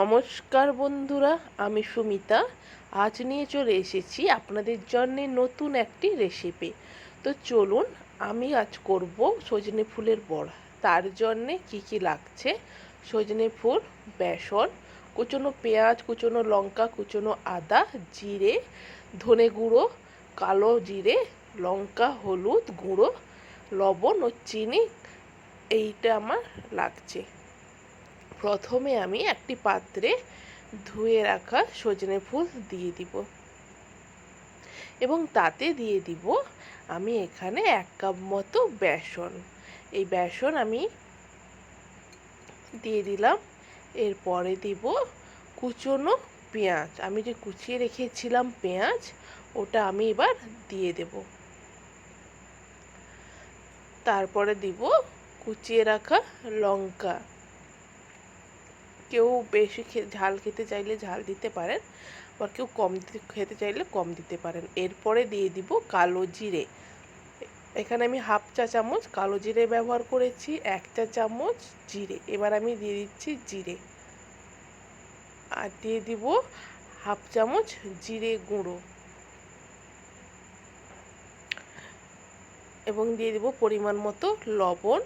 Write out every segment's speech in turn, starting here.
নমস্কার বন্ধুরা, আমি সুমিতা। আজ নিয়ে চলে এসেছি আপনাদের জন্য নতুন একটি রেসিপি। তো চলুন, আমি আজ করব সজনে ফুলের বড়া। তার জন্যে কি কি লাগছে: সজনে ফুল, বেসন, কুচনো পেঁয়াজ, কুচনো লঙ্কা, কুচনো আদা, জিরে, ধনে গুঁড়ো, কালো জিরে, লঙ্কা, হলুদ গুঁড়ো, লবণ ও চিনি। এইটা আমার লাগছে। প্রথমে আমি একটি পাত্রে ধুয়ে রাখা সজনে ফুল দিয়ে দিব এবং তাতে দিয়ে দিব আমি এখানে 1 কাপ মতো বেসন। এই বেসন আমি দিয়ে দিলাম। এরপরে দিব কুচনো পেঁয়াজ। আমি যে কুচিয়ে রেখেছিলাম পেঁয়াজ, ওটা আমি এবার দিয়ে দেব। তারপরে দিব কুচিয়ে রাখা লঙ্কা। কেউ বেশি ঝাল খেতে চাইলে ঝাল দিতে পারেন, আবার কেউ কম খেতে চাইলে কম দিতে পারেন। এরপরে দিয়ে দিব কালো জিরে। এখানে আমি 1/2 চা চামচ কালো জিরে ব্যবহার করেছি, 1 চা চামচ জিরে। এবার আমি দিয়ে দিচ্ছি জিরে, আর দিয়ে দিব 1/2 চামচ জিরে গুঁড়ো, এবং দিয়ে দিব পরিমাণ মতো লবণ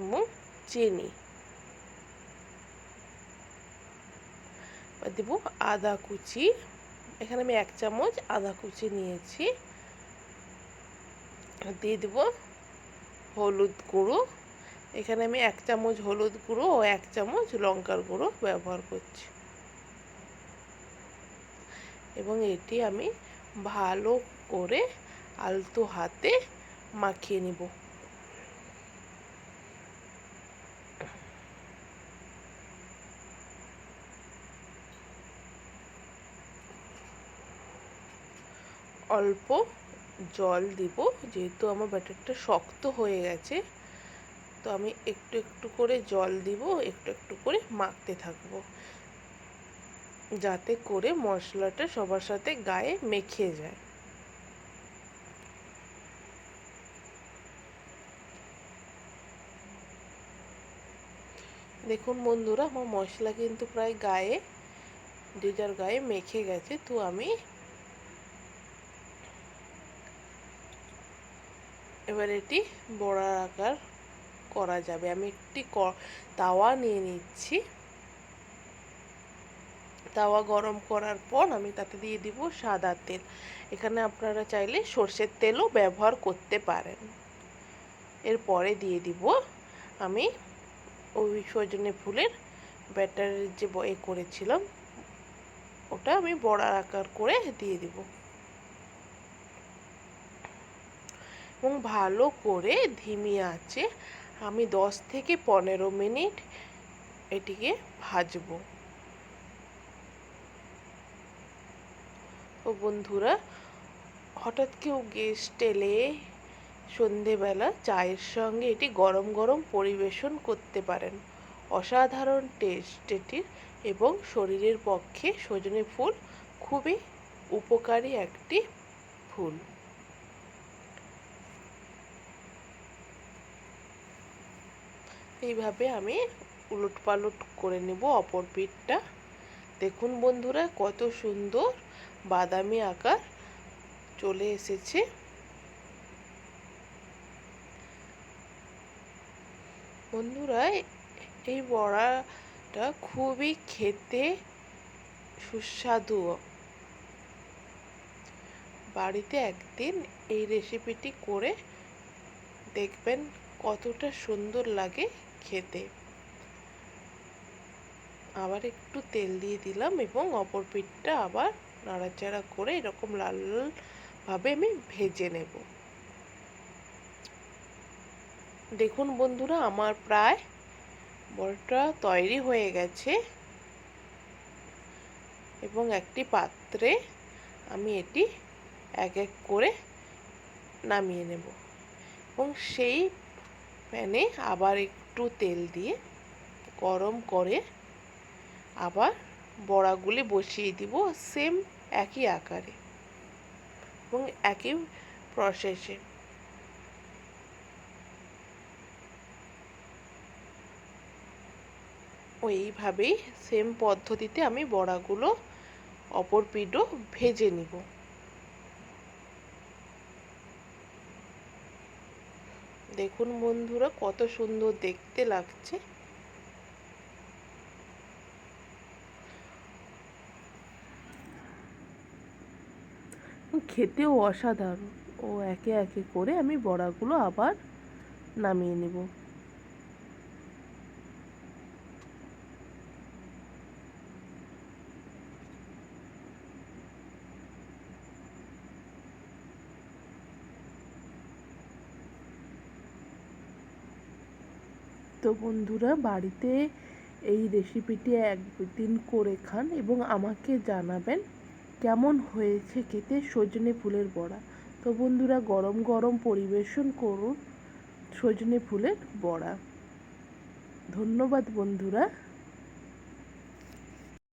এবং চিনি। দিব আদা কুচি। এখানে আমি 1 চামচ আদা কুচি নিয়েছি। দিয়ে দিব হলুদ গুঁড়ো। এখানে আমি 1 চামচ হলুদ গুঁড়ো ও 1 চামচ লঙ্কার গুঁড়ো ব্যবহার করছি, এবং এটি আমি ভালো করে আলতো হাতে মাখিয়ে নিব। অল্প জল দিব, যেহেতু আমার ব্যাটারটা শক্ত হয়ে গেছে, তো আমি একটু একটু করে জল দিব, একটু একটু করে মাখতে থাকবো, যাতে করে মশলাটা সবার সাথে গায়ে মেখে যায়। দেখুন বন্ধুরা, আমার মশলা কিন্তু প্রায় যে যার গায়ে মেখে গেছে। তো আমি এবার এটি বড়ার আকার করা যাবে। আমি একটি তাওয়া নিয়ে নিচ্ছি। তাওয়া গরম করার পর আমি তাতে দিয়ে দিব সাদা তেল। এখানে আপনারা চাইলে সর্ষের তেলও ব্যবহার করতে পারেন। এরপরে দিয়ে দিব আমি ওই সজনে ফুলের ব্যাটারের যে করেছিলাম, ওটা আমি বড়ার আকার করে দিয়ে দিব, এবং ভালো করে ধিমি আঁচে আমি 10 থেকে 15 মিনিট এটিকে ভাজবো। ও বন্ধুরা, হঠাৎ কেউ গেস্ট এলে সন্ধেবেলা চায়ের সঙ্গে এটি গরম গরম পরিবেশন করতে পারেন। অসাধারণ টেস্ট এটির, এবং শরীরের পক্ষে সজনে ফুল খুবই উপকারী একটি ফুল। এইভাবে আমি উলটপালট করে নেব অপর পিঠটা। দেখুন বন্ধুরা, কত সুন্দর বাদামি আকার চলে এসেছে। বন্ধুরা, এই বড়াটা খুবই খেতে সুস্বাদু। বাড়িতে একদিন এই রেসিপিটি করে দেখবেন কতটা সুন্দর লাগে খেতে। আবার একটু তেল দিয়ে দিলাম, এবং অপর পিঠটা আবার নাড়াচাড়া করে এরকম লাল লাল ভাবে আমি ভেজে নেব। দেখুন বন্ধুরা, আমার প্রায় বড়াটা তৈরি হয়ে গেছে, এবং একটি পাত্রে আমি এটি এক এক করে নামিয়ে নেব, এবং সেই প্যানে আবার একটু তেল দিয়ে গরম করে আবার বড়াগুলি বসিয়ে দিব সেম একই আকারে এবং একই প্রসেসে। এইভাবেই সেম পদ্ধতিতে আমি বড়াগুলো অপর পিঠও ভেজে নিব। দেখুন বন্ধুরা কত সুন্দর দেখতে লাগছে। খেতেও অসাধারণ। ও একে একে করে আমি বড়াগুলো আবার নামিয়ে নেব। তো বন্ধুরা বাড়িতে এই রেসিপিটি একদিন করে খান এবং আমাকে জানাবেন কেমন হয়েছে খেতে সজনে ফুলের বড়া। তো বন্ধুরা গরম গরম পরিবেশন করুন সজনে ফুলের বড়া। ধন্যবাদ বন্ধুরা।